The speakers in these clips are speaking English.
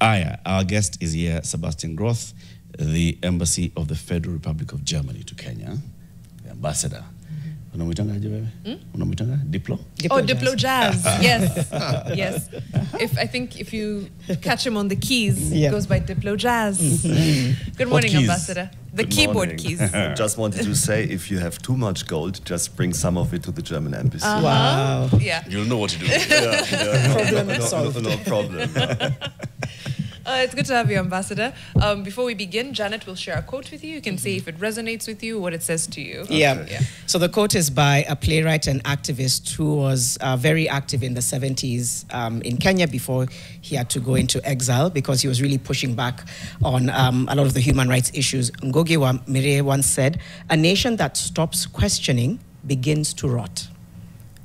Yeah. Our guest is here, Sebastian Groth, the Embassy of the Federal Republic of Germany to Kenya, the ambassador. Unamwitangaje wewe? Unamwitanga? Diplo? Diplo Jazz. Yes. Yes. I think if you catch him on the keys, it goes by Diplo Jazz. Good morning, Ambassador. The keyboard keys. Just wanted to say, if you have too much gold, just bring some of it to the German embassy. Wow. Yeah. You'll know what to do. No problem. It's good to have you, Ambassador. Before we begin, Janet will share a quote with you. You can say if it resonates with you, what it says to you. Yeah. So the quote is by a playwright and activist who was very active in the 70s in Kenya before he had to go into exile because he was really pushing back on a lot of the human rights issues. Ngugi wa Thiong'o once said, "A nation that stops questioning begins to rot."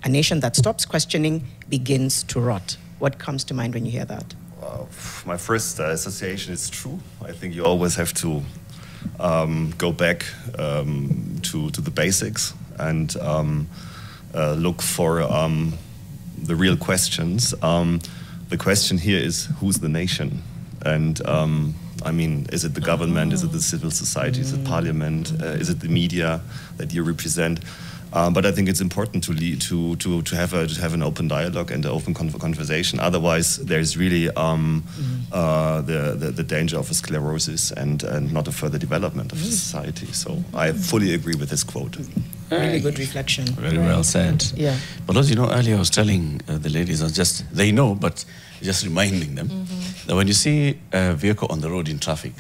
A nation that stops questioning begins to rot. What comes to mind when you hear that? My first association is true. I think you always have to go back to the basics and look for the real questions. The question here is, who's the nation? And I mean, is it the government? Is it the civil society? Is it parliament? Is it the media that you represent? But I think it's important to have an open dialogue and an open conversation. Otherwise, there's really the danger of a sclerosis and not a further development of society. So I fully agree with this quote. Really good reflection. Very well said. Yeah. But as you know, earlier I was telling the ladies, they know, but just reminding them that when you see a vehicle on the road in traffic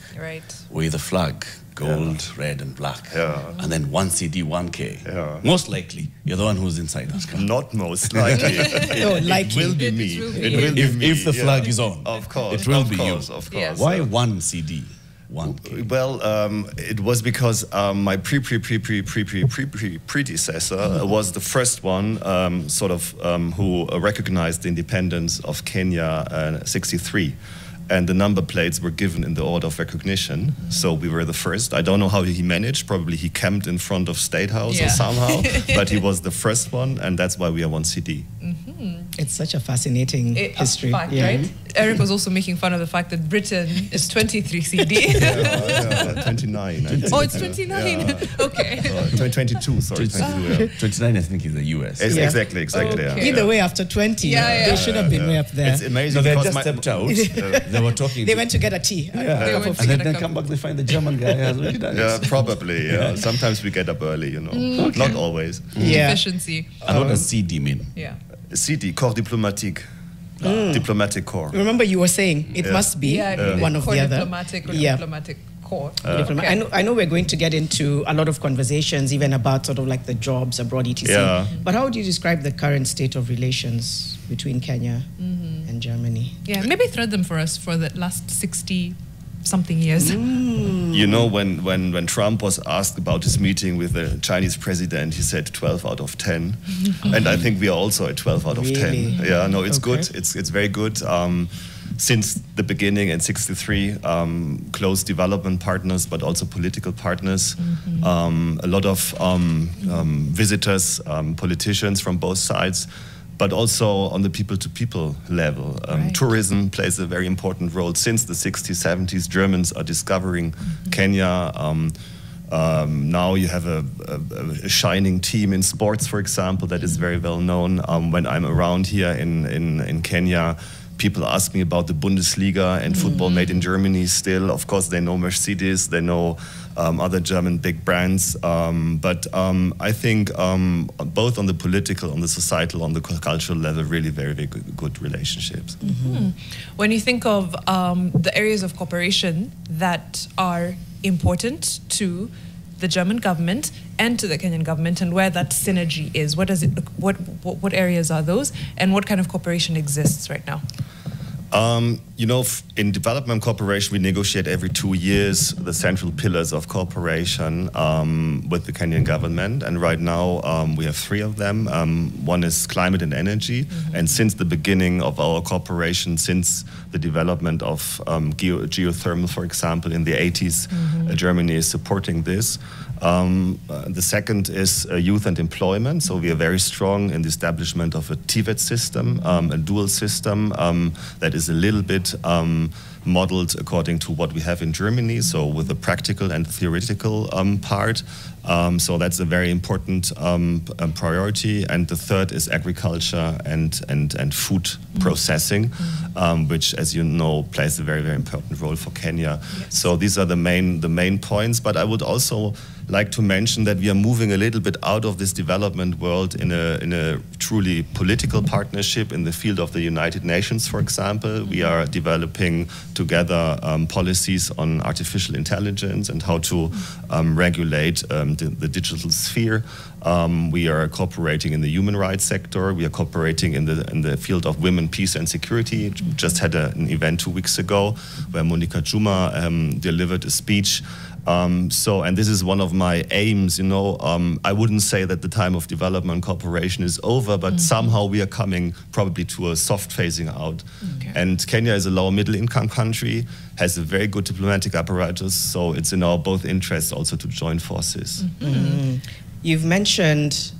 with a flag, gold, red, and black, and then 1 CD, 1K. Most likely, you're the one who's inside that car. Not most likely. It will be me. If the flag is on, of course, it will be you. Of course. Why 1 CD? 1K? Well, it was because my predecessor was the first one who recognized the independence of Kenya in '63. And the number plates were given in the order of recognition. So we were the first. I don't know how he managed. Probably he camped in front of State House or somehow. But he was the first one, and that's why we are 1 CD. It's such a fascinating history. Fact, right? Eric was also making fun of the fact that Britain is 23 CD. 29. Oh, it's 29. Okay. 22, sorry. 29, I think, is the US. Exactly. Okay. Either way, after 20, they should have been way up there. It's amazing. No, they just stepped out. They were talking. They went to get a tea. And then they come back, they find the German guy has already done it. Probably. Sometimes we get up early, you know. Not always. Efficiency. And what does CD mean? CD, Corps Diplomatique. Diplomatic Corps. Remember you were saying it must be one of the other. Diplomatic or diplomatic corps. I know we're going to get into a lot of conversations even about sort of like the jobs abroad, etc. But how would you describe the current state of relations between Kenya and Germany? Yeah, maybe thread them for us for the last 60-something years. You know, when Trump was asked about his meeting with the Chinese president, he said 12 out of 10. And I think we are also at 12 out of 10. Yeah, no, it's good. It's very good. Since the beginning in '63, close development partners, but also political partners. A lot of visitors, politicians from both sides, but also on the people-to-people level. Tourism plays a very important role. Since the 60s, 70s, Germans are discovering Kenya. Now you have a shining team in sports, for example, that is very well known. When I'm around here in Kenya, people ask me about the Bundesliga and football made in Germany still. Of course, they know Mercedes, they know other German big brands. But I think both on the political, on the societal, on the cultural level, really very, very good relationships. When you think of the areas of cooperation that are important to the German government and to the Kenyan government, and where that synergy is, what areas are those, and what kind of cooperation exists right now? You know, in development cooperation, we negotiate every 2 years the central pillars of cooperation with the Kenyan government. And right now, we have 3 of them. One is climate and energy. And since the beginning of our cooperation, since the development of geothermal, for example, in the 80s, Germany is supporting this. The second is youth and employment. So we are very strong in the establishment of a TVET system, a dual system that is a little bit modeled according to what we have in Germany, so with the practical and theoretical part. So that's a very important priority. And the third is agriculture and food processing, which, as you know, plays a very, very important role for Kenya. Yes. So these are the main points. But I would also like to mention that we are moving a little bit out of this development world in a truly political partnership in the field of the United Nations, for example. We are developing together policies on artificial intelligence and how to regulate the digital sphere. We are cooperating in the human rights sector. We are cooperating in the field of women, peace and security. We just had an event 2 weeks ago where Monica Juma delivered a speech. And this is one of my aims, I wouldn't say that the time of development cooperation is over, but somehow we are coming probably to a soft phasing out. Okay. And Kenya is a lower middle income country, has a very good diplomatic apparatus, so it's in our both interests also to join forces. You've mentioned,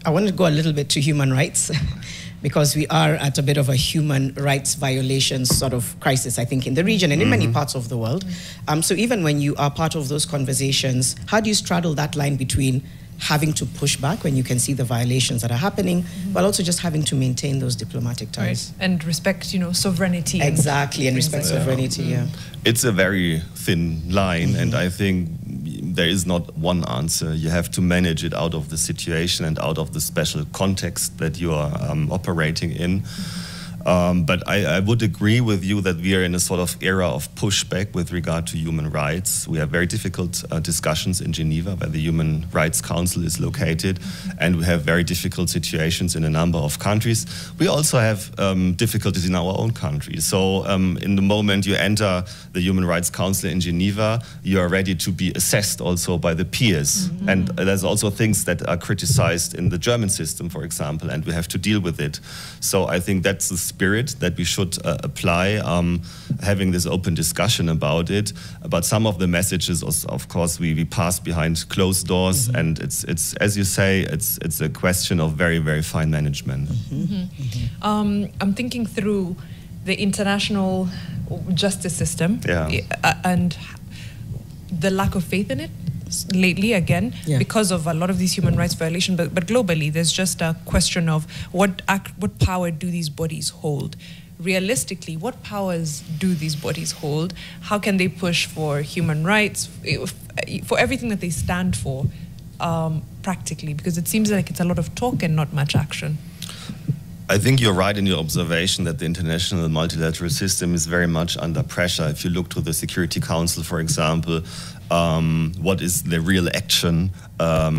I want to go a little bit to human rights. Because we are at a bit of a human rights violations sort of crisis, I think, in the region and in many parts of the world. So even when you are part of those conversations, how do you straddle that line between having to push back when you can see the violations that are happening, but also just having to maintain those diplomatic ties? Right. And respect, sovereignty. Exactly, and respect sovereignty, yeah. It's a very thin line, and I think there is not one answer. You have to manage it out of the situation and out of the special context that you are operating in. But I would agree with you that we are in a sort of era of pushback with regard to human rights. We have very difficult discussions in Geneva, where the Human Rights Council is located, and we have very difficult situations in a number of countries. We also have difficulties in our own country. So in the moment you enter the Human Rights Council in Geneva, you are ready to be assessed also by the peers. And there's also things that are criticized in the German system, for example, and we have to deal with it. So I think that's the spirit that we should apply, having this open discussion about it. But some of the messages, of course, we pass behind closed doors, and it's as you say, it's a question of very, very fine management. I'm thinking through the international justice system and the lack of faith in it lately, again, because of a lot of these human rights violations, but globally there's just a question of what power do these bodies hold? Realistically, what powers do these bodies hold? How can they push for human rights, for everything that they stand for, practically? Because it seems like it's a lot of talk and not much action. I think you're right in your observation that the international multilateral system is very much under pressure. If you look to the Security Council, for example, what is the real action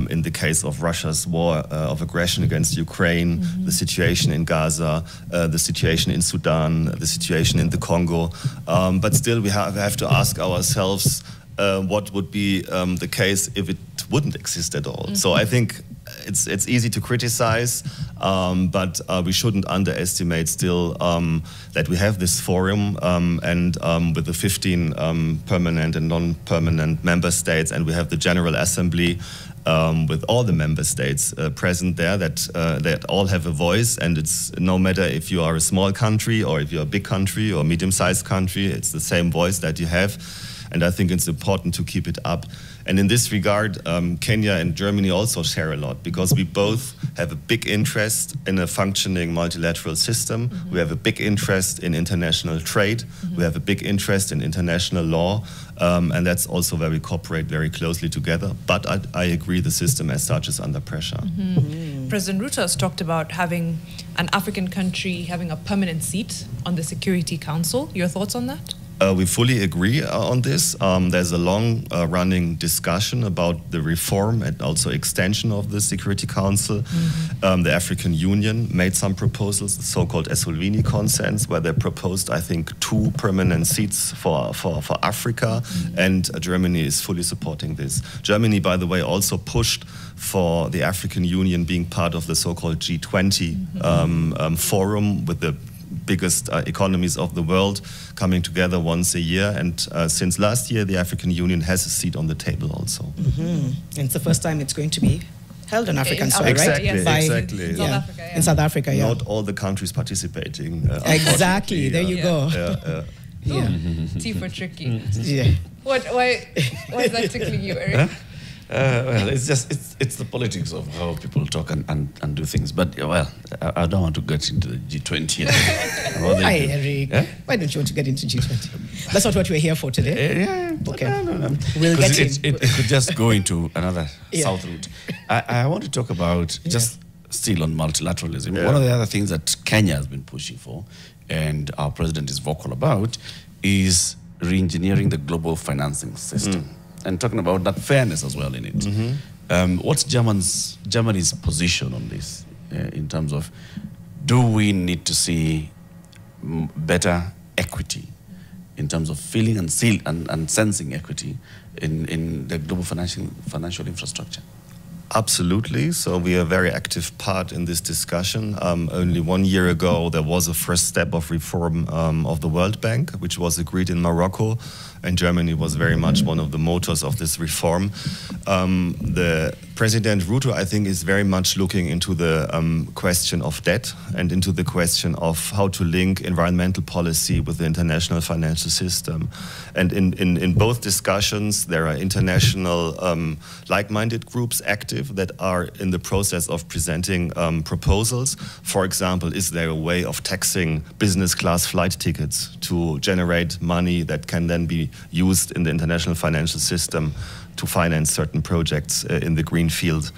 in the case of Russia's war of aggression against Ukraine, the situation in Gaza, the situation in Sudan, the situation in the Congo. But still we have to ask ourselves what would be the case if it wouldn't exist at all. So I think it's easy to criticize, but we shouldn't underestimate still that we have this forum and with the 15 permanent and non-permanent member states, and we have the General Assembly with all the member states present there that all have a voice, and it's no matter if you are a small country or if you're a big country or medium-sized country, it's the same voice that you have. And I think it's important to keep it up. And in this regard, Kenya and Germany also share a lot, because we both have a big interest in a functioning multilateral system. We have a big interest in international trade. We have a big interest in international law. And that's also where we cooperate very closely together. But I agree the system as such is under pressure. President Ruto has talked about having an African country having a permanent seat on the Security Council. Your thoughts on that? We fully agree on this. There's a long running discussion about the reform and also extension of the Security Council. The African Union made some proposals, the so-called Essolvini Consensus, where they proposed, I think, 2 permanent seats for Africa, and Germany is fully supporting this. Germany, by the way, also pushed for the African Union being part of the so-called G20 forum with the biggest economies of the world coming together once a year, and since last year the African Union has a seat on the table also. And it's the first time it's going to be held on African soil, exactly, right? Yes. Exactly. In South Africa, In South Africa, Not all the countries participating. Exactly, there you go. Yeah. T for tricky. Yeah. Why is that tickling you, Eric? Huh? Well, it's the politics of how people talk and do things. But I don't want to get into the G20. Hi, Eric. Yeah? Why don't you want to get into G20? That's not what we're here for today. Yeah. Okay. No. We'll get it could just go into another south route. I want to talk about just still on multilateralism. Yeah. One of the other things that Kenya has been pushing for, and our president is vocal about, is re-engineering the global financing system. And talking about that fairness as well in it. What's Germany's position on this in terms of, do we need to see better equity in terms of feeling and sensing equity in the global financial infrastructure? Absolutely. So we are a very active part in this discussion. Only 1 year ago, there was a first step of reform of the World Bank, which was agreed in Morocco. And Germany was very much one of the motors of this reform. The President Ruto, I think, is very much looking into the question of debt and into the question of how to link environmental policy with the international financial system. And in both discussions, there are international like-minded groups active that are in the process of presenting proposals. For example, is there a way of taxing business class flight tickets to generate money that can then be used in the international financial system to finance certain projects in the green field?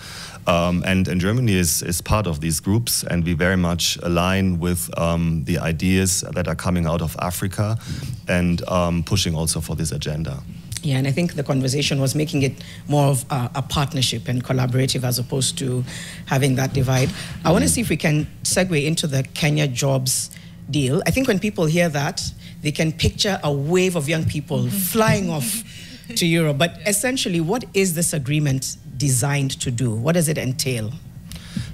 And Germany is part of these groups, and we very much align with the ideas that are coming out of Africa and pushing also for this agenda. Yeah, and I think the conversation was making it more of a partnership and collaborative as opposed to having that divide. I want to see if we can segue into the Kenya jobs deal. I think when people hear that, they can picture a wave of young people flying off to Europe. But essentially, what is this agreement designed to do? What does it entail?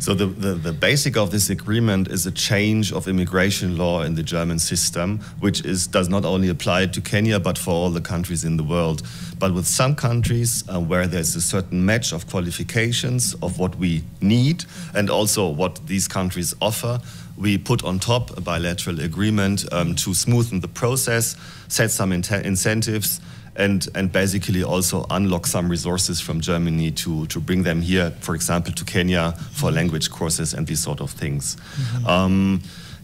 So the basic of this agreement is a change of immigration law in the German system, which does not only apply to Kenya, but for all the countries in the world. But with some countries where there's a certain match of qualifications of what we need and also what these countries offer, we put on top a bilateral agreement to smoothen the process, set some incentives, and basically also unlock some resources from Germany to bring them here, for example, to Kenya for language courses and these sort of things.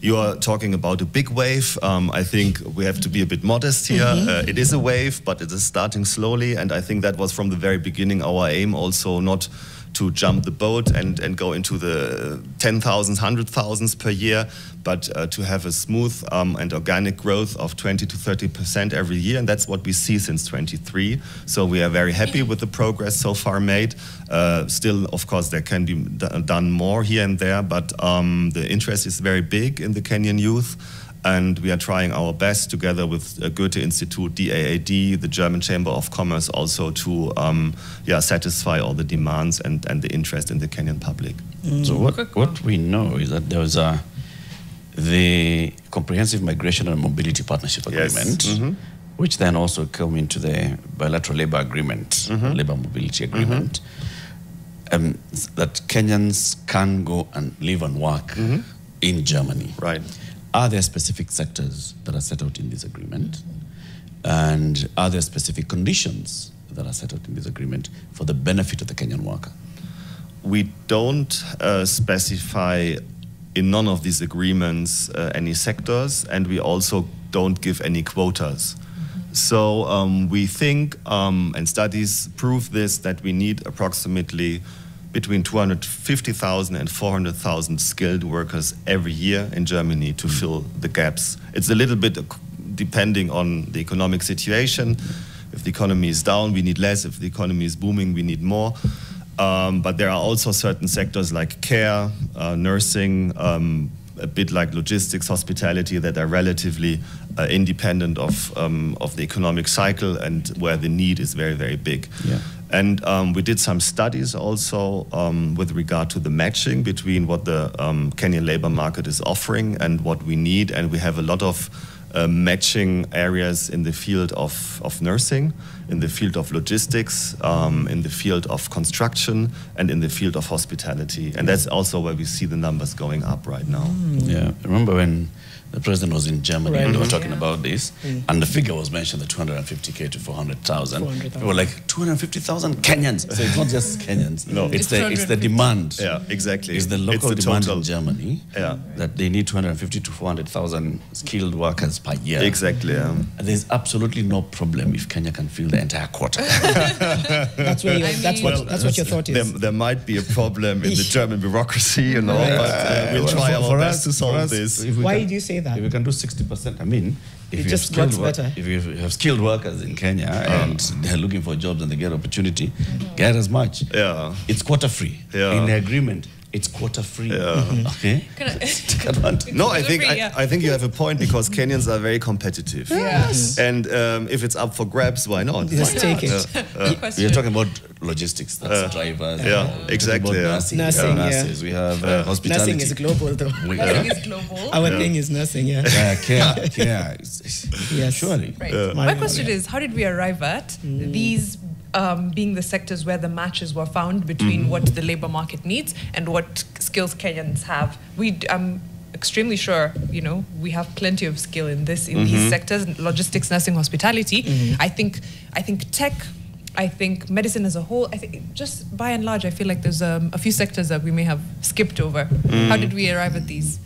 You are talking about a big wave. I think we have to be a bit modest here. It is a wave, but it is starting slowly, and I think that was from the very beginning our aim also, not to jump the boat and go into the 10,000s, 100,000s per year, but to have a smooth and organic growth of 20 to 30% every year. And that's what we see since 23. So we are very happy with the progress so far made. Still, of course, there can be done more here and there, but the interest is very big in the Kenyan youth. And we are trying our best together with Goethe Institute, DAAD, the German Chamber of Commerce, also to satisfy all the demands and the interest in the Kenyan public. So what we know is that there was the Comprehensive Migration and Mobility Partnership Agreement, which then also came into the bilateral labor agreement, labor mobility agreement, that Kenyans can go and live and work in Germany. Right. Are there specific sectors that are set out in this agreement? And are there specific conditions that are set out in this agreement for the benefit of the Kenyan worker? We don't specify in none of these agreements any sectors, and we also don't give any quotas. So we think, and studies prove this, that we need approximately between 250,000 and 400,000 skilled workers every year in Germany to fill the gaps. It's a little bit depending on the economic situation. If the economy is down, we need less. If the economy is booming, we need more. But there are also certain sectors like care, nursing, a bit like logistics, hospitality, that are relatively independent of the economic cycle and where the need is very, very big. Yeah. And we did some studies also with regard to the matching between what the Kenyan labor market is offering and what we need. And we have a lot of matching areas in the field of nursing, in the field of logistics, in the field of construction, and in the field of hospitality. And that's also where we see the numbers going up right now. Yeah, I remember when the president was in Germany and they were talking about this, and the figure was mentioned, the 250K to 400,000. People were like, 250,000 Kenyans. So it's not just Kenyans. No, it's the demand. Yeah, exactly. It's the local demand in Germany that they need 250 to 400,000 skilled workers per year. Exactly. Yeah. And there's absolutely no problem if Kenya can fill the entire quota. That's what your thought is. There might be a problem in the German bureaucity, you know, but we'll try our best to solve this. Why did you say that? If we can do 60%, I mean, if it just works better. If you have skilled workers in Kenya and they're looking for jobs and they get opportunity, get as much. Yeah. It's quota free. Yeah. In the agreement, it's quota free. Yeah. Okay. Take advantage. No, I think you have a point because Kenyans are very competitive. Yes. And if it's up for grabs, why not? Just take it. We are talking about logistics. That's drivers. Yeah, exactly. Nursing. Nurses. We have hospitality. Nursing is global, though. Nursing is global. Our thing is nursing. Yeah. Care. Yes. Surely. Right. My question is, how did we arrive at these? Being the sectors where the matches were found between what the labor market needs and what skills Kenyans have. I'm extremely sure, we have plenty of skill in these sectors: logistics, nursing, hospitality. I think tech. I think medicine as a whole. I think just by and large, I feel like there's a few sectors that we may have skipped over. How did we arrive at these?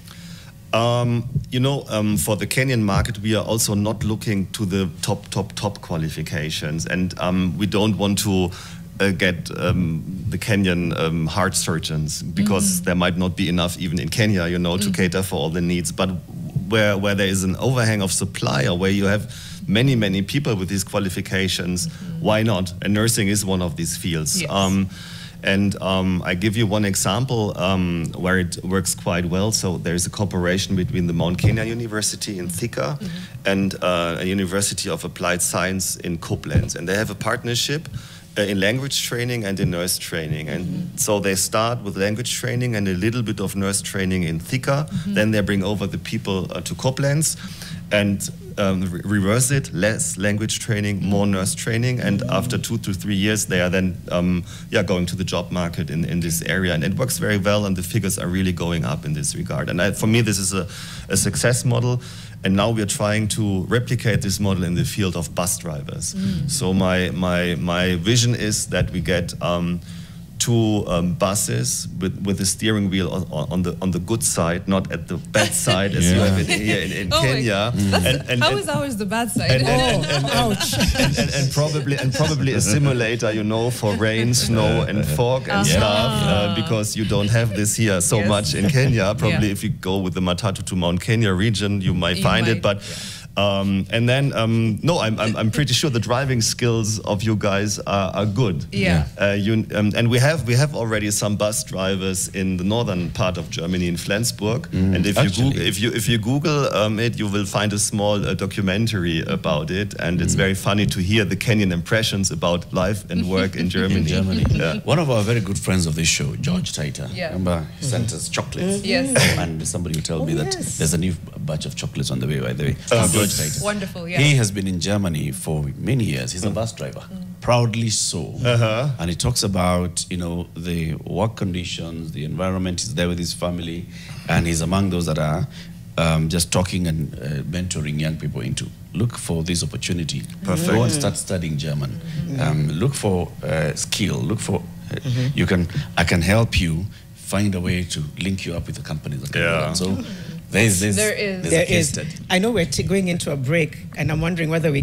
For the Kenyan market, we are also not looking to the top qualifications, and we don't want to get the Kenyan heart surgeons because there might not be enough even in Kenya, to cater for all the needs. But where there is an overhang of supply, or where you have many people with these qualifications, why not? And nursing is one of these fields. Yes. I give you one example where it works quite well. So there's a cooperation between the Mount Kenya University in Thika and a University of Applied Science in Koblenz. And they have a partnership in language training and in nurse training. And so they start with language training and a little bit of nurse training in Thika. Then they bring over the people to Koblenz and reverse it, less language training, more nurse training, and after 2 to 3 years they are then going to the job market in this area, and it works very well, and the figures are really going up in this regard. And for me, this is a success model, and now we are trying to replicate this model in the field of bus drivers. So my vision is that we get 2 buses with a steering wheel on the good side, not at the bad side as you have it here in Kenya. How is ours the bad side? Ouch! and probably a simulator, for rain, snow, and fog and stuff, because you don't have this here so much in Kenya. Probably if you go with the Matatu to Mount Kenya region, you might find it, but. I'm pretty sure the driving skills of you guys are good. Yeah. And we have already some bus drivers in the northern part of Germany, in Flensburg. And if you Google it, you will find a small documentary about it. And it's very funny to hear the Kenyan impressions about life and work in Germany. Yeah. One of our very good friends of this show, George Taiter. Yeah. Remember, he sent us chocolates. Yes. And somebody will tell me that there's a new batch of chocolates on the way, by the way. Wonderful, yeah. He has been in Germany for many years. He's a bus driver, proudly so. And he talks about, the work conditions, the environment. He's there with his family, and he's among those that are just talking and mentoring young people into look for this opportunity. Perfect. Go and start studying German. Look for skill. Look for I can help you find a way to link you up with the companies that can do that. So. There is. I know we're going into a break, and I'm wondering whether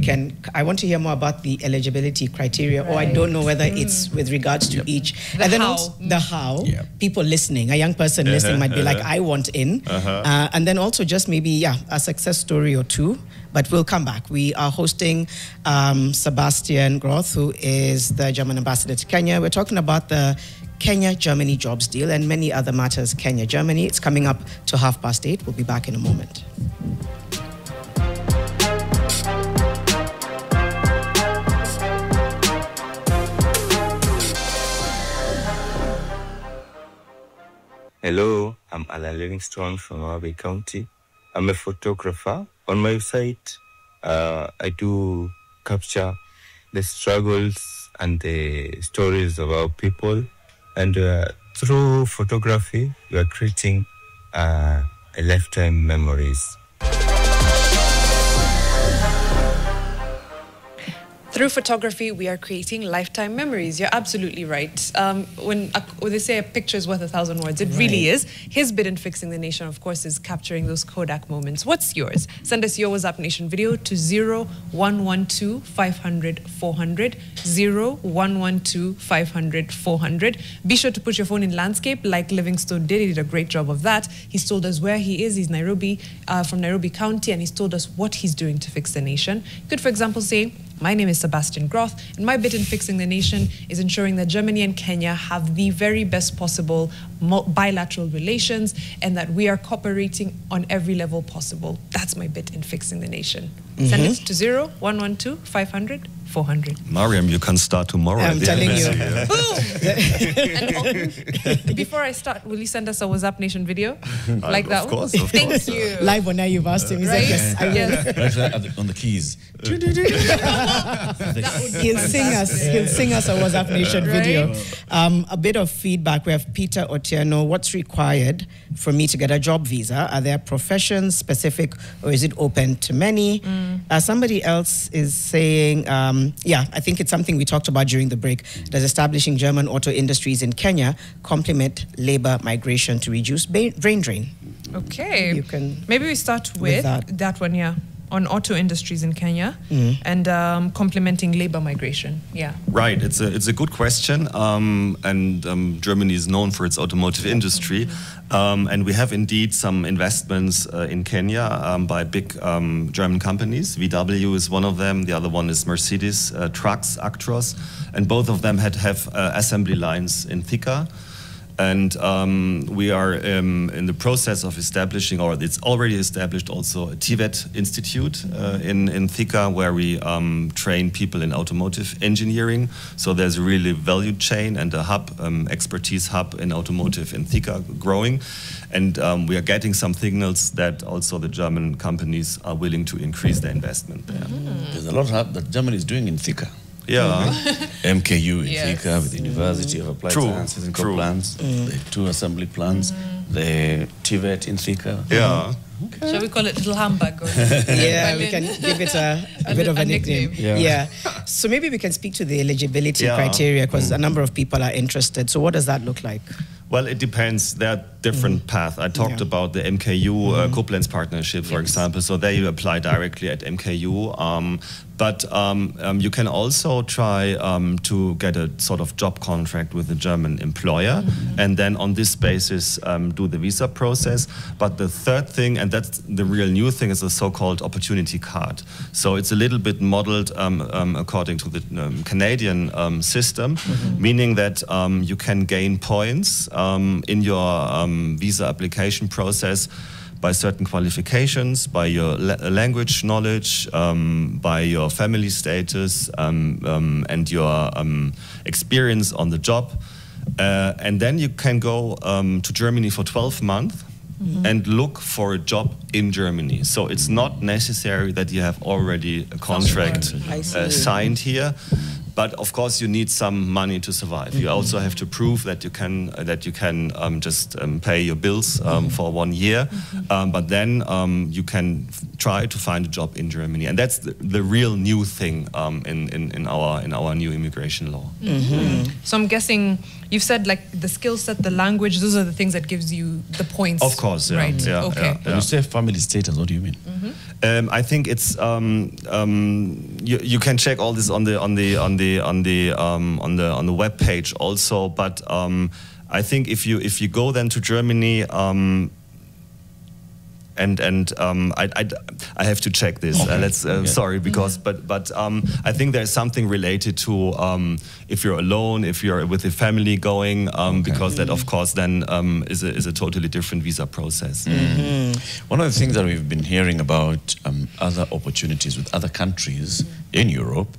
I want to hear more about the eligibility criteria, or I don't know whether it's with regards to each. And then also the how. People listening, a young person listening might be like, I want in. And then also just maybe, a success story or 2. But we'll come back. We are hosting Sebastian Groth, who is the German ambassador to Kenya. We're talking about the Kenya-Germany jobs deal and many other matters Kenya-Germany. It's coming up to 8:30. We'll be back in a moment. Hello, I'm Alan Livingstone from Awabe County. I'm a photographer. On my site, I do capture the struggles and the stories of our people. And through photography, we are creating a lifetime memories. Through photography, we are creating lifetime memories. You're absolutely right. When they say a picture is worth 1,000 words, it really is. His bit in fixing the nation, of course, is capturing those Kodak moments. What's yours? Send us your WhatsApp Nation video to 0112 500 400, 0112 500 400. Be sure to put your phone in landscape like Livingstone did. He did a great job of that. He's told us where he is. He's Nairobi, from Nairobi County, and he's told us what he's doing to fix the nation. You could, for example, say, my name is Sebastian Groth, and my bit in fixing the nation is ensuring that Germany and Kenya have the very best possible bilateral relations and that we are cooperating on every level possible. That's my bit in fixing the nation. Send it to 0112 500 400. Mariam, you can start tomorrow. I'm telling you. Boom! And before I start, will you send us a WhatsApp Nation video? Like that of course, one? of course. Thank you. Live on now, you've asked him. He said, yes, I will. Yes. On the keys. He'll sing us a WhatsApp Nation video. A bit of feedback. We have Peter Otieno. What's required for me to get a job visa? Are there professions specific, or is it open to many? Somebody else is saying, I think it's something we talked about during the break. Does establishing German auto industries in Kenya complement labor migration to reduce brain drain? Okay. You can maybe we start with that one, on auto industries in Kenya and complementing labor migration. Right, it's a good question, and Germany is known for its automotive industry, and we have indeed some investments in Kenya by big German companies. VW is one of them, the other one is Mercedes Trucks, Actros, and both of them have assembly lines in Thika. And we are in the process of establishing, or it's already established also, a TVET Institute in Thika, where we train people in automotive engineering. So there's a really value chain and a hub, expertise hub in automotive in Thika growing. And we are getting some signals that also the German companies are willing to increase their investment there. There's a lot that Germany is doing in Thika. Yeah. MKU in Thika with the University of Applied Sciences and Co-Plants, the 2 assembly plants, the TVET in Thika. Yeah. Okay. Shall we call it Little Hamburg? We can give it a bit of a nickname. Yeah. So maybe we can speak to the eligibility criteria, because a number of people are interested. So what does that look like? Well, it depends. There are different paths. I talked about the MKU Koblenz partnership, for example. So there you apply directly at MKU. But you can also try to get a sort of job contract with a German employer, and then on this basis do the visa process. But the third thing, and that's the real new thing, is a so-called opportunity card. So it's a little bit modeled according to the Canadian system, meaning that you can gain points in your visa application process by certain qualifications, by your language knowledge, by your family status, and your experience on the job. And then you can go to Germany for 12 months and look for a job in Germany. So it's not necessary that you have already a contract signed here. But of course, you need some money to survive. You also have to prove that you can just pay your bills for 1 year. But then you can try to find a job in Germany, and that's the real new thing in our new immigration law. So I'm guessing you've said like the skill set, the language; those are the things that gives you the points. Of course, yeah. Right. Yeah, okay. Yeah. When you say family status, what do you mean? I think it's you can check all this on the web page also. But I think if you go then to Germany. I have to check this. Sorry, because but I think there's something related to if you're alone, if you're with a family going, because that of course then is a totally different visa process. One of the things that we've been hearing about other opportunities with other countries in Europe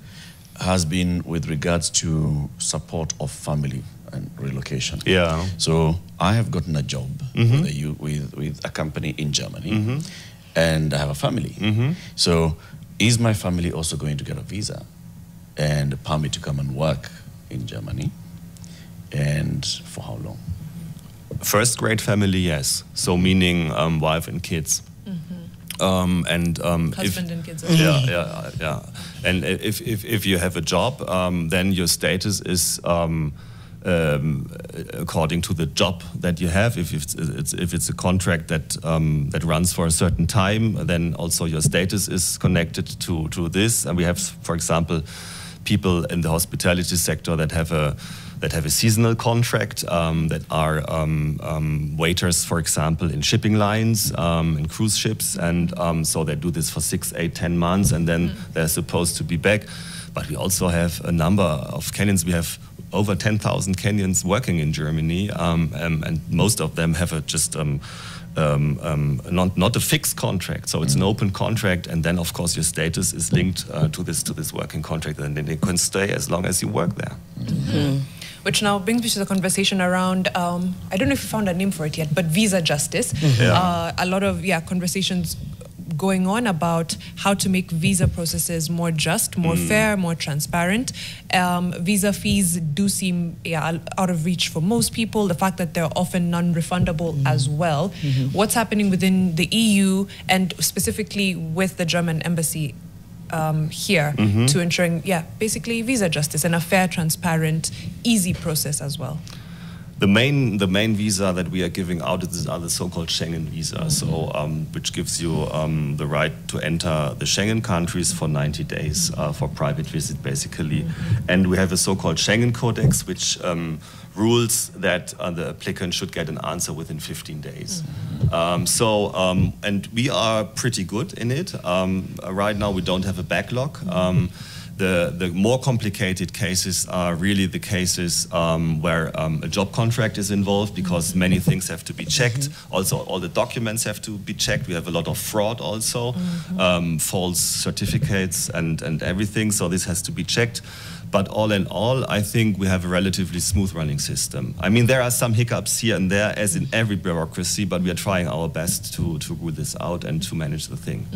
has been with regards to support of family and relocation. Yeah. So I have gotten a job with a company in Germany, and I have a family. So is my family also going to get a visa and a permit to come and work in Germany? And for how long? First grade family, yes. So meaning wife and kids. Husband and kids. Yeah. And if you have a job, then your status is according to the job that you have. If it's a contract that runs for a certain time, then also your status is connected to this. And we have, for example, people in the hospitality sector that have a seasonal contract, that are waiters, for example, in shipping lines, in cruise ships, and so they do this for 6, 8, 10 months, and then they're supposed to be back. But we also have a number of Kenyans. We have over 10,000 Kenyans working in Germany, and most of them have not a fixed contract, so it's an open contract, and then of course your status is linked to this working contract, and then they can stay as long as you work there. Which now brings me to the conversation around, I don't know if you found a name for it yet, but visa justice. A lot of conversations going on about how to make visa processes more just, more fair, more transparent. Visa fees do seem out of reach for most people. The fact that they're often non-refundable as well. What's happening within the EU and specifically with the German embassy here to ensuring, basically visa justice and a fair, transparent, easy process as well? The main visa that we are giving out are the so-called Schengen visa, so which gives you the right to enter the Schengen countries for 90 days for private visit, basically. And we have a so-called Schengen Codex, which rules that the applicant should get an answer within 15 days. And we are pretty good in it. Right now we don't have a backlog. The more complicated cases are really the cases where a job contract is involved, because many things have to be checked. Also, all the documents have to be checked. We have a lot of fraud also, false certificates and everything. So this has to be checked. But all in all, I think we have a relatively smooth running system. I mean, there are some hiccups here and there, as in every bureaucracy, but we are trying our best to rule this out and to manage the thing.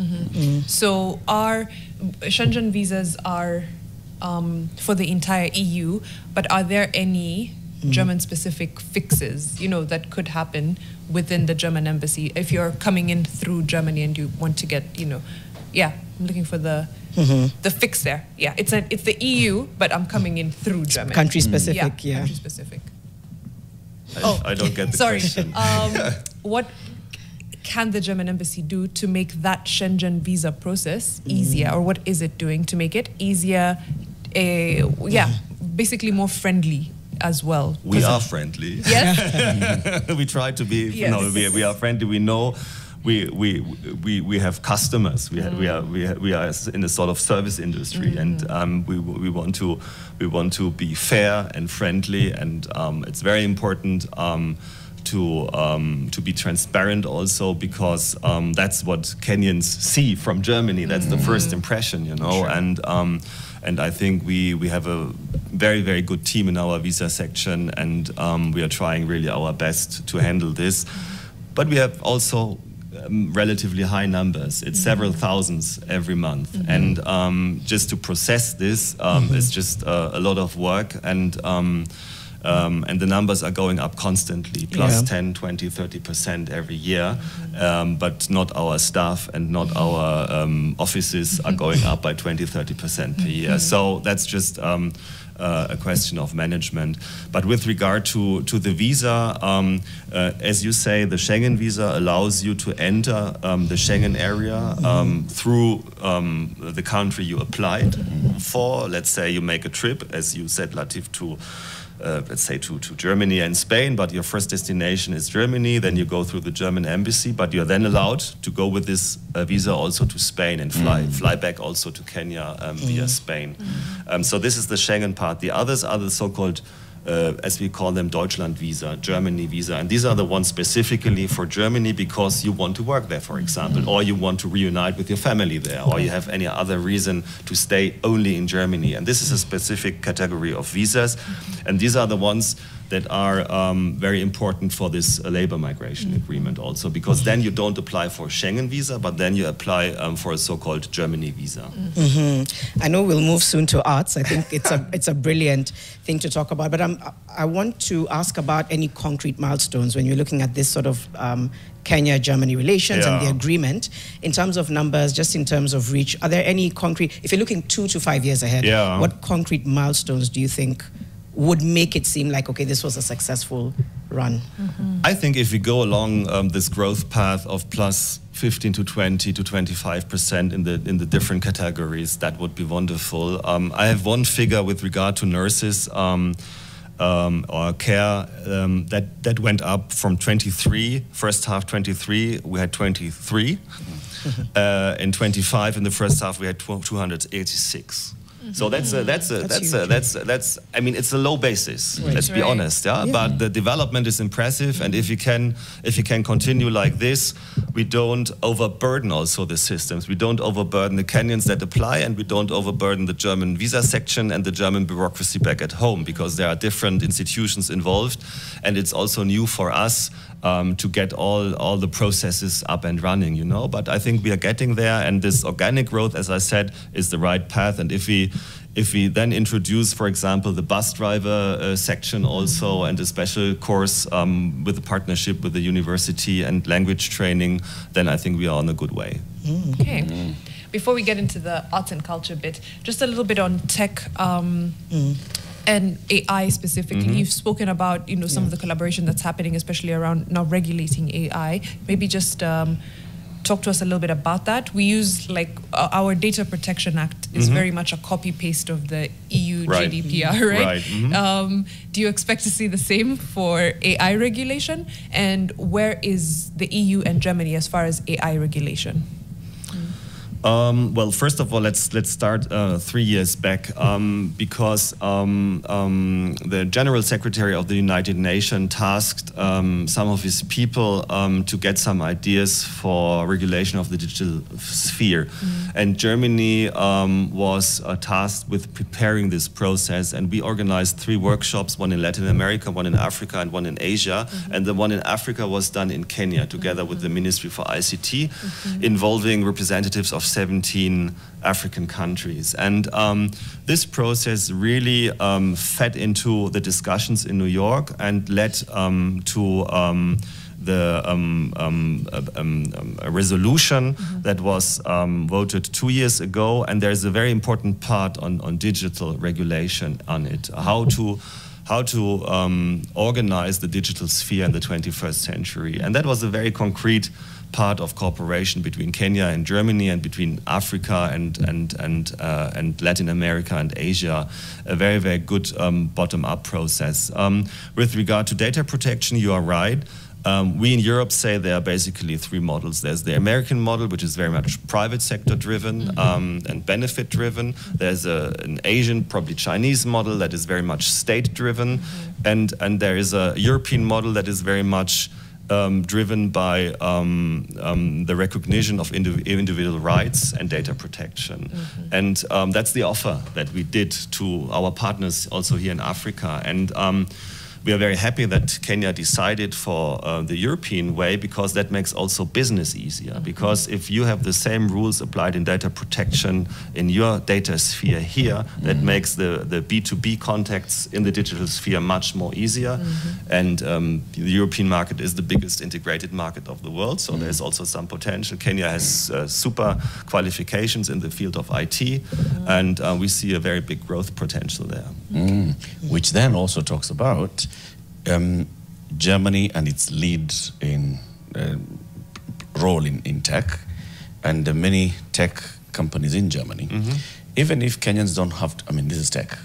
So our Schengen visas are for the entire EU, but are there any German-specific fixes, that could happen within the German embassy if you're coming in through Germany and you want to get, I'm looking for the fix there. Yeah, it's the EU, but I'm coming in through Germany. Country specific, country specific. I don't get the question. What can the German embassy do to make that Schengen visa process easier, or what is it doing to make it easier? Basically more friendly as well. We are friendly. Yes. We try to be. Yes. No, we are friendly. We know. We have customers. We are in a sort of service industry, and we want to be fair and friendly, and it's very important to be transparent also, because that's what Kenyans see from Germany. That's the first impression, Sure. And I think we have a very, very good team in our visa section, and we are trying really our best to handle this. But we have also relatively high numbers. It's several thousands every month, and just to process this is just a lot of work, and the numbers are going up constantly, plus 10, 20, 30% every year, but not our staff and not our offices are going up by 20, 30% per year. So that's just a question of management. But with regard to the visa, as you say, the Schengen visa allows you to enter the Schengen area through the country you applied for. Let's say you make a trip, as you said, Latif, to let's say to Germany and Spain, but your first destination is Germany, then you go through the German embassy, but you're then allowed to go with this visa also to Spain and fly back also to Kenya via Spain. So this is the Schengen part. The others are the so-called, as we call them, Deutschland visa, Germany visa, and these are the ones specifically for Germany because you want to work there, for example, or you want to reunite with your family there, or you have any other reason to stay only in Germany. And this is a specific category of visas, and these are the ones that are very important for this labor migration agreement also, because then you don't apply for a Schengen visa, but then you apply for a so-called Germany visa. I know we'll move soon to arts. I think it's a brilliant thing to talk about, but I want to ask about any concrete milestones when you're looking at this sort of Kenya-Germany relations and the agreement. In terms of numbers, just in terms of reach, are there any concrete, if you're looking 2 to 5 years ahead, what concrete milestones do you think would make it seem like, okay, this was a successful run? I think if we go along this growth path of plus 15 to 20 to 25% in the different categories, that would be wonderful. I have one figure with regard to nurses or care that went up from 23, first half 23, we had 23. In 25, in the first half, we had 286. So that's I mean, it's a low basis. Let's be honest, But the development is impressive, and if you can continue like this, we don't overburden also the systems. We don't overburden the Kenyans that apply, and we don't overburden the German visa section and the German bureaucracy back at home, because there are different institutions involved, and it's also new for us to get all the processes up and running, you know. But I think we are getting there, and this organic growth, as I said, is the right path. And if we then introduce, for example, the bus driver section also, and a special course with a partnership with the university and language training, then I think we are on a good way. Okay. Before we get into the arts and culture bit, just a little bit on tech and AI specifically. You've spoken about, you know, some of the collaboration that's happening, especially around now regulating AI. Maybe just talk to us a little bit about that. We use, like, our Data Protection Act is very much a copy-paste of the EU GDPR, right? Do you expect to see the same for AI regulation? And where is the EU and Germany as far as AI regulation? Well, first of all, let's start 3 years back, because the General Secretary of the United Nations tasked some of his people to get some ideas for regulation of the digital sphere. And Germany was tasked with preparing this process, and we organized 3 workshops, one in Latin America, one in Africa, and one in Asia. And the one in Africa was done in Kenya, together with the Ministry for ICT, involving representatives of 17 African countries. And this process really fed into the discussions in New York and led to a resolution that was voted 2 years ago. And there's a very important part on digital regulation on it, how to organize the digital sphere in the 21st century. And that was a very concrete part of cooperation between Kenya and Germany, and between Africa and Latin America and Asia. A very, very good bottom-up process. With regard to data protection, you are right. We in Europe say there are basically 3 models. There's the American model, which is very much private sector driven and benefit driven. There's an Asian, probably Chinese model that is very much state driven. And there is a European model that is very much driven by the recognition of individual rights and data protection. And that's the offer that we did to our partners also here in Africa. And we are very happy that Kenya decided for the European way, because that makes also business easier. Because if you have the same rules applied in data protection in your data sphere here, that makes the B2B contacts in the digital sphere much more easier. And the European market is the biggest integrated market of the world, so there's also some potential. Kenya has super qualifications in the field of IT, and we see a very big growth potential there. Which then also talks about Germany and its lead in role in tech, and the many tech companies in Germany. Even if Kenyans don't have to, I mean, this is tech.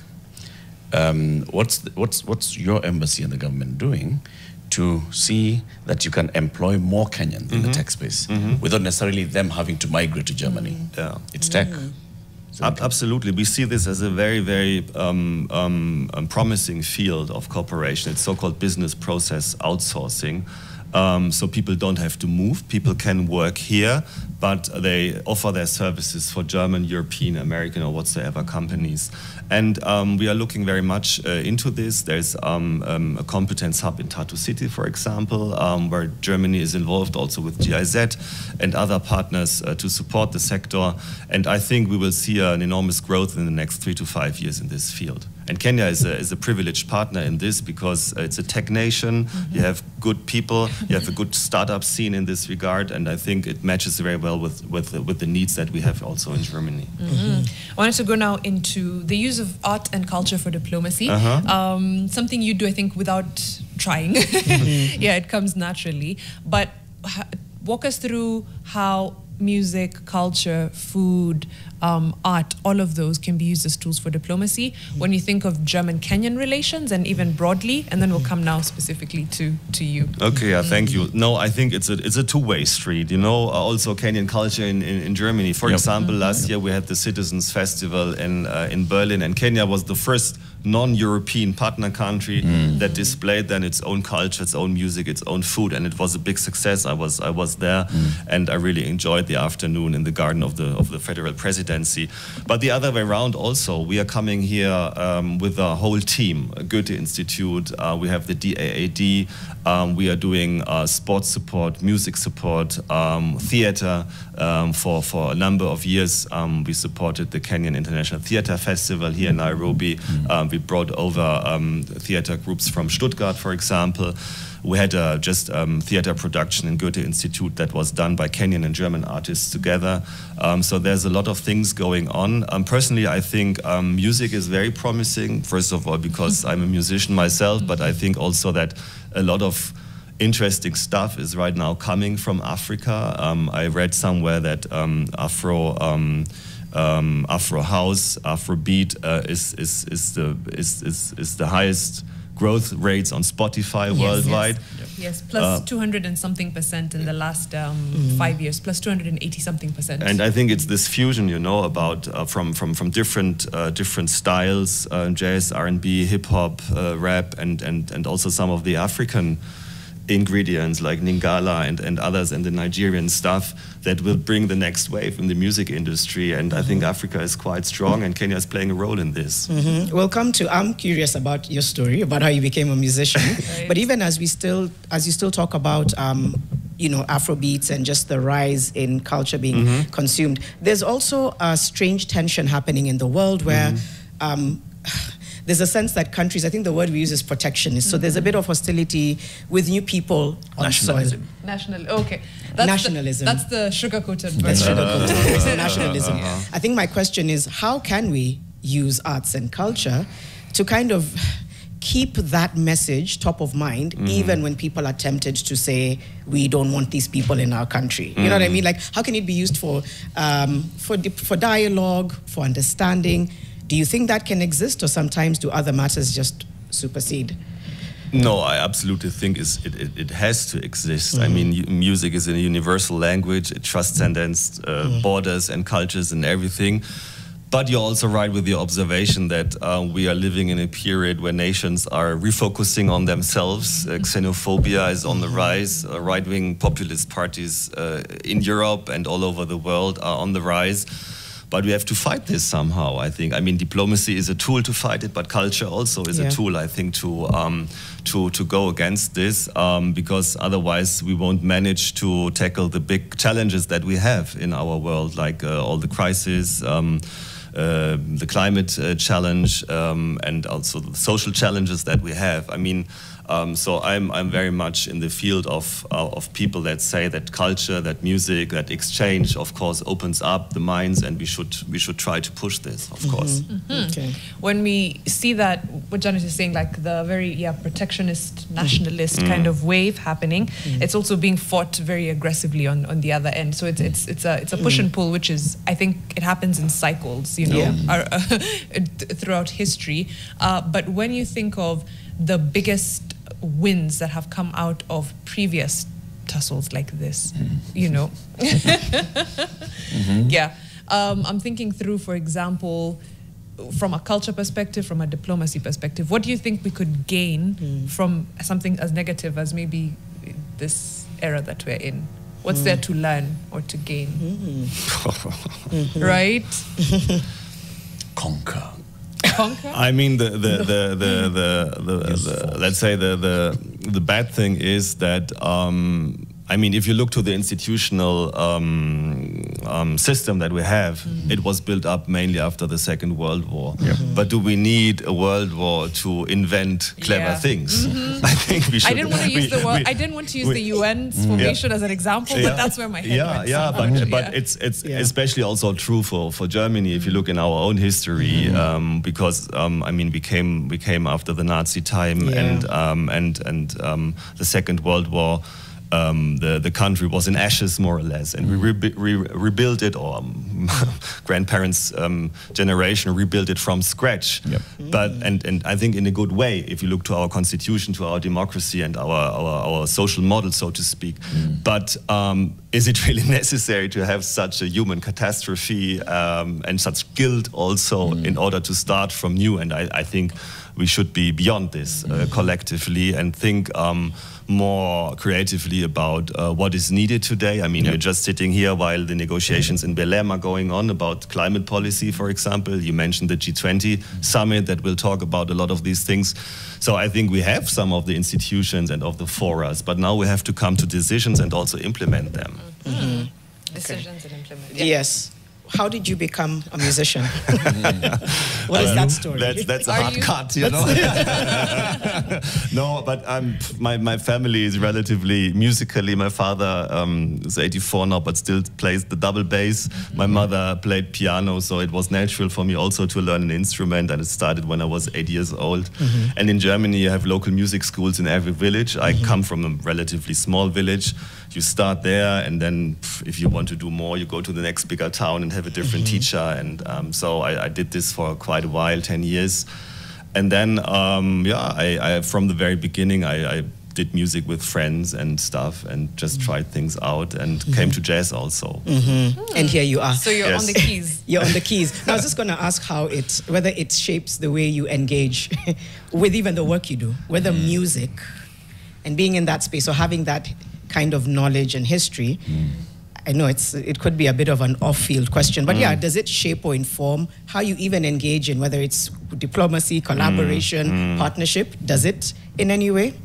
What's your embassy and the government doing to see that you can employ more Kenyans in the tech space without necessarily them having to migrate to Germany? It's tech. Absolutely. We see this as a very, very promising field of cooperation. It's so-called business process outsourcing. So people don't have to move. People can work here, but they offer their services for German, European, American, or whatsoever companies. And we are looking very much into this. There's a competence hub in Tartu City, for example, where Germany is involved also with GIZ and other partners to support the sector. And I think we will see an enormous growth in the next 3 to 5 years in this field. And Kenya is a privileged partner in this because it's a tech nation. You have good people. You have a good startup scene in this regard, and I think it matches very well with the needs that we have also in Germany. I wanted to go now into the use of art and culture for diplomacy. Something you do, I think, without trying. Yeah, it comes naturally. But walk us through how music, culture, food, art, all of those can be used as tools for diplomacy when you think of German-Kenyan relations and even broadly, and then we'll come now specifically to you. Okay, yeah, thank you. No, I think it's a two-way street, you know, also Kenyan culture in Germany. For example, last year we had the Citizens Festival in Berlin, and Kenya was the first non-European partner country that displayed then its own culture, its own music, its own food, and it was a big success. I was there, and I really enjoyed the afternoon in the garden of the federal presidency. But the other way around also, we are coming here with a whole team, Goethe Institute, we have the DAAD, we are doing sports support, music support, theater. For a number of years, we supported the Kenyan International Theater Festival here in Nairobi. We brought over theater groups from Stuttgart, for example. We had just theater production in Goethe Institute that was done by Kenyan and German artists together. So there's a lot of things going on. Personally, I think music is very promising, first of all, because I'm a musician myself, but I think also that a lot of interesting stuff is right now coming from Africa. I read somewhere that Afro house, Afrobeat is the highest growth rates on Spotify worldwide. Yes, plus 200 and something % in the last 5 years, plus 280 something %. And I think it's this fusion, you know, about from different styles, jazz, R&B, hip hop, rap, and also some of the African ingredients like Lingala and others and the Nigerian stuff that will bring the next wave in the music industry. And I think Africa is quite strong, and Kenya is playing a role in this. We'll come to, I'm curious about your story, about how you became a musician. Right. But even as you still talk about, you know, Afrobeats and just the rise in culture being consumed, there's also a strange tension happening in the world where there's a sense that countries, I think the word we use is protectionist, so there's a bit of hostility with new people on soil. Okay. Nationalism. That's the sugar-coated version. That's sugar-coated. Nationalism. I think my question is, how can we use arts and culture to kind of keep that message top of mind, even when people are tempted to say, we don't want these people in our country? You know what I mean? Like, how can it be used for dialogue, for understanding? Do you think that can exist, or sometimes do other matters just supersede? No, I absolutely think it has to exist. I mean, music is a universal language. It transcends borders and cultures and everything. But you're also right with your observation that we are living in a period where nations are refocusing on themselves. Xenophobia is on the rise. Right-wing populist parties in Europe and all over the world are on the rise. But we have to fight this somehow, I think. I mean, diplomacy is a tool to fight it, but culture also is a tool, I think, to go against this, because otherwise we won't manage to tackle the big challenges that we have in our world, like all the crises, the climate challenge, and also the social challenges that we have. I mean, so I'm very much in the field of people that say that culture, that music, that exchange, of course, opens up the minds, and we should try to push this, of course. Okay. When we see that, what Janet is saying, like the very protectionist, nationalist kind of wave happening, it's also being fought very aggressively on the other end. So it's a push and pull, which is, I think, it happens in cycles, you know, throughout history. But when you think of the biggest wins that have come out of previous tussles like this, you know. I'm thinking through, for example, from a culture perspective, from a diplomacy perspective, what do you think we could gain from something as negative as maybe this era that we're in? What's there to learn or to gain? Right? Conquer. I mean, let's say the bad thing is that I mean, if you look to the institutional system that we have, it was built up mainly after the Second World War. But do we need a World War to invent clever things? I think we should. I didn't want to use I didn't want to use the UN's formation as an example, but that's where my head went. But it's especially also true for Germany if you look in our own history, because I mean we came after the Nazi time and the Second World War. The country was in ashes more or less, and we rebuilt it, or grandparents' generation rebuilt it from scratch. But and I think in a good way if you look to our constitution, to our democracy and our social model, so to speak. But is it really necessary to have such a human catastrophe and such guilt also in order to start from new? And I think we should be beyond this collectively and think more creatively about what is needed today. I mean, we're just sitting here while the negotiations in Belém are going on about climate policy, for example. You mentioned the G20 summit that will talk about a lot of these things. So I think we have some of the institutions and of the forums, but now we have to come to decisions and also implement them. Decisions and implement. Yes. How did you become a musician? What is that story? That's a hard cut, you know. No, but my family is relatively musically. My father is 84 now, but still plays the double bass. My mother played piano, so it was natural for me also to learn an instrument, and it started when I was 8 years old. And in Germany, you have local music schools in every village. I come from a relatively small village. You start there, and then if you want to do more, you go to the next bigger town and have a different teacher. And so I did this for quite a while, 10 years. And then, I from the very beginning, I did music with friends and stuff and just tried things out and came to jazz also. And here you are. So you're on the keys. You're on the keys. Now, I was just going to ask whether it shapes the way you engage with even the work you do, whether music and being in that space or having that kind of knowledge and history. I know it could be a bit of an off-field question, but does it shape or inform how you even engage in whether it's diplomacy, collaboration, partnership? Does it in any way?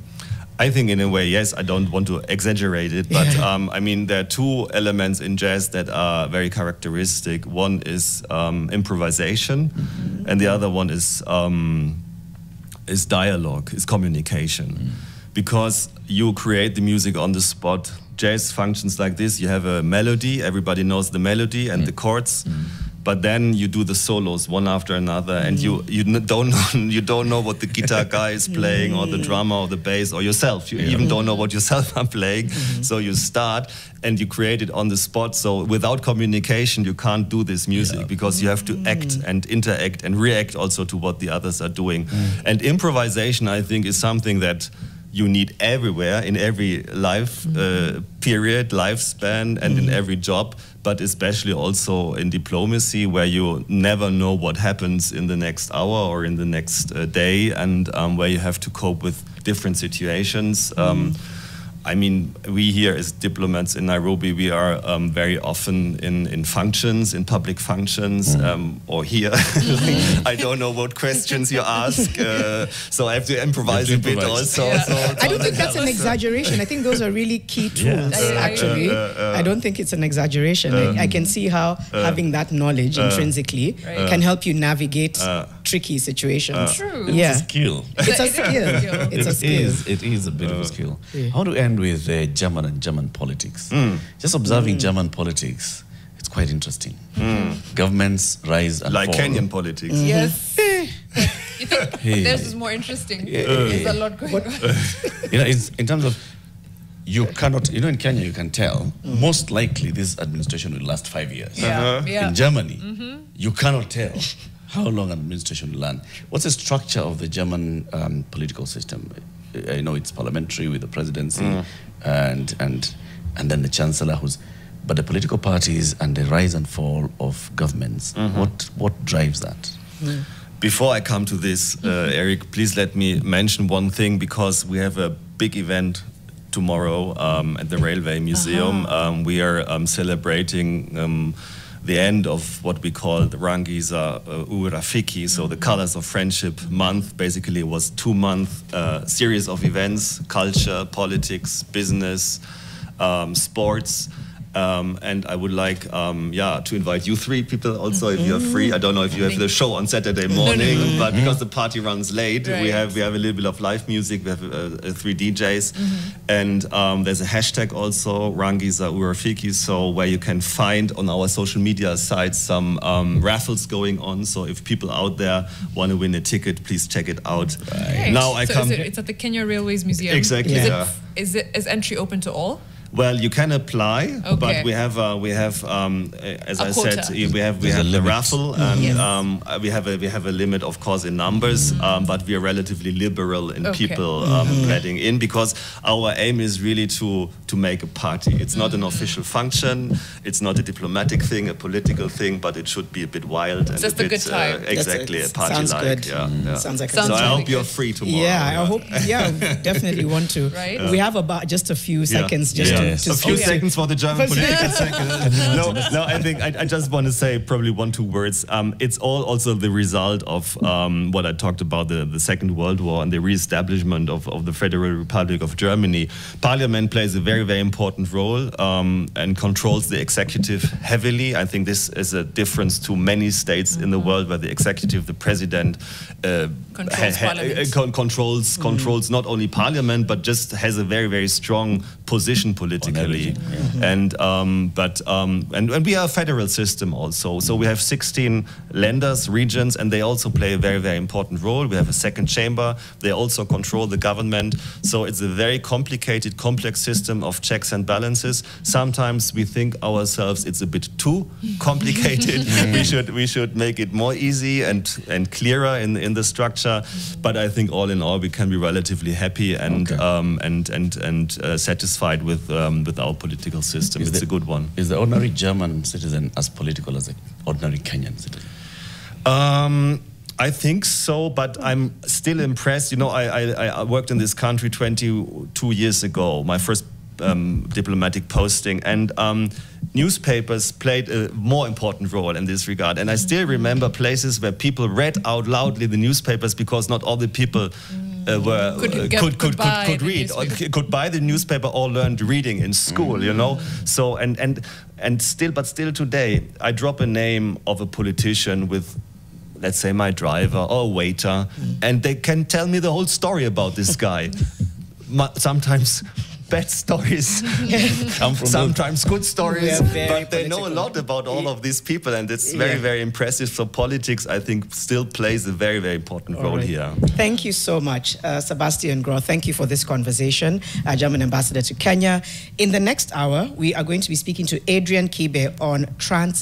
I think in a way, yes. I don't want to exaggerate it, but I mean, there are two elements in jazz that are very characteristic. One is improvisation, and the other one is dialogue, is communication. Because you create the music on the spot. Jazz functions like this: you have a melody, everybody knows the melody and the chords, but then you do the solos one after another, and you don't know what the guitar guy is playing, or the drummer, or the bass, or yourself. You even don't know what yourself are playing. So you start and you create it on the spot. So without communication, you can't do this music because you have to act and interact and react also to what the others are doing. And improvisation, I think, is something that you need everywhere, in every life period, lifespan, and in every job, but especially also in diplomacy, where you never know what happens in the next hour or in the next day, and where you have to cope with different situations. I mean, we here as diplomats in Nairobi, we are very often in functions, in public functions, or here. I don't know what questions you ask, so I have to improvise a bit also. So I don't think that's an exaggeration. I think those are really key tools, actually. I don't think it's an exaggeration. I can see how having that knowledge intrinsically can help you navigate tricky situations. True. It's a skill. It's a skill. It's a skill. It is a bit of a skill. I want to end with German and German politics. Just observing German politics, it's quite interesting. Governments rise and like fall. Kenyan politics. Yes. You think theirs is more interesting? There's a lot going on. You know, in terms of, you cannot, you know, in Kenya you can tell, most likely this administration will last 5 years. In Germany, you cannot tell how long an administration will last. What's the structure of the German political system? I know it's parliamentary with the presidency and then the chancellor but the political parties and the rise and fall of governments, what drives that? Before I come to this, Eric, please let me mention one thing, because we have a big event tomorrow at the Railway Museum. We are celebrating the end of what we call the Rangiza Urafiki, so the Colors of Friendship month. Basically, it was 2 month series of events: culture, politics, business, sports. And I would like, to invite you three people also if you're free. I don't know if you have the show on Saturday morning, but because the party runs late, we have a little bit of live music. We have 3 DJs, and there's a hashtag also, Rangiza Urafiki, so where you can find on our social media sites some raffles going on. So if people out there want to win a ticket, please check it out. Right. Now it's at the Kenya Railways Museum. Exactly. Yeah. Is entry open to all? Well, you can apply, but we have as I said, we have the raffle, and we have a limit, of course, in numbers, but we are relatively liberal in people letting in, because our aim is really to make a party. It's not an official function, it's not a diplomatic thing, a political thing, but it should be a bit wild and just a good time. Exactly, a party sounds like. Good. Yeah. Sounds like so I hope good. you're free tomorrow. Yeah, I hope. Yeah, definitely want to. Right? We have about just a few seconds just to a few seconds for the German political second. No, I think I just want to say probably 1-2 words. It's all also the result of what I talked about, the Second World War and the re-establishment of the Federal Republic of Germany. Parliament plays a very, very important role and controls the executive heavily. I think this is a difference to many states in the world where the executive, the president, controls not only parliament, but just has a very, very strong position politically. And we are a federal system also. So we have 16 lenders, regions, and they also play a very, very important role. We have a second chamber. They also control the government. So it's a very complicated, complex system of checks and balances. Sometimes we think ourselves it's a bit too complicated. we should make it more easy and clearer in the structure. But I think all in all we can be relatively happy and satisfied with our political system. It's a good one. Is the ordinary German citizen as political as the ordinary Kenyan citizen? I think so, but I'm still impressed. You know, I worked in this country 22 years ago, my first diplomatic posting, and newspapers played a more important role in this regard. And I still remember places where people read out loudly the newspapers because not all the people could read, or could buy the newspaper or learned reading in school, you know. So still today, I drop a name of a politician with, let's say, my driver or a waiter, and they can tell me the whole story about this guy. Sometimes bad stories come from sometimes good stories, but they know a lot about all of these people, and it's very, very impressive. So politics, I think, still plays a very, very important role here. Thank you so much, Sebastian Groth. Thank you for this conversation, German ambassador to Kenya. In the next hour, we are going to be speaking to Adrian Kibe on trans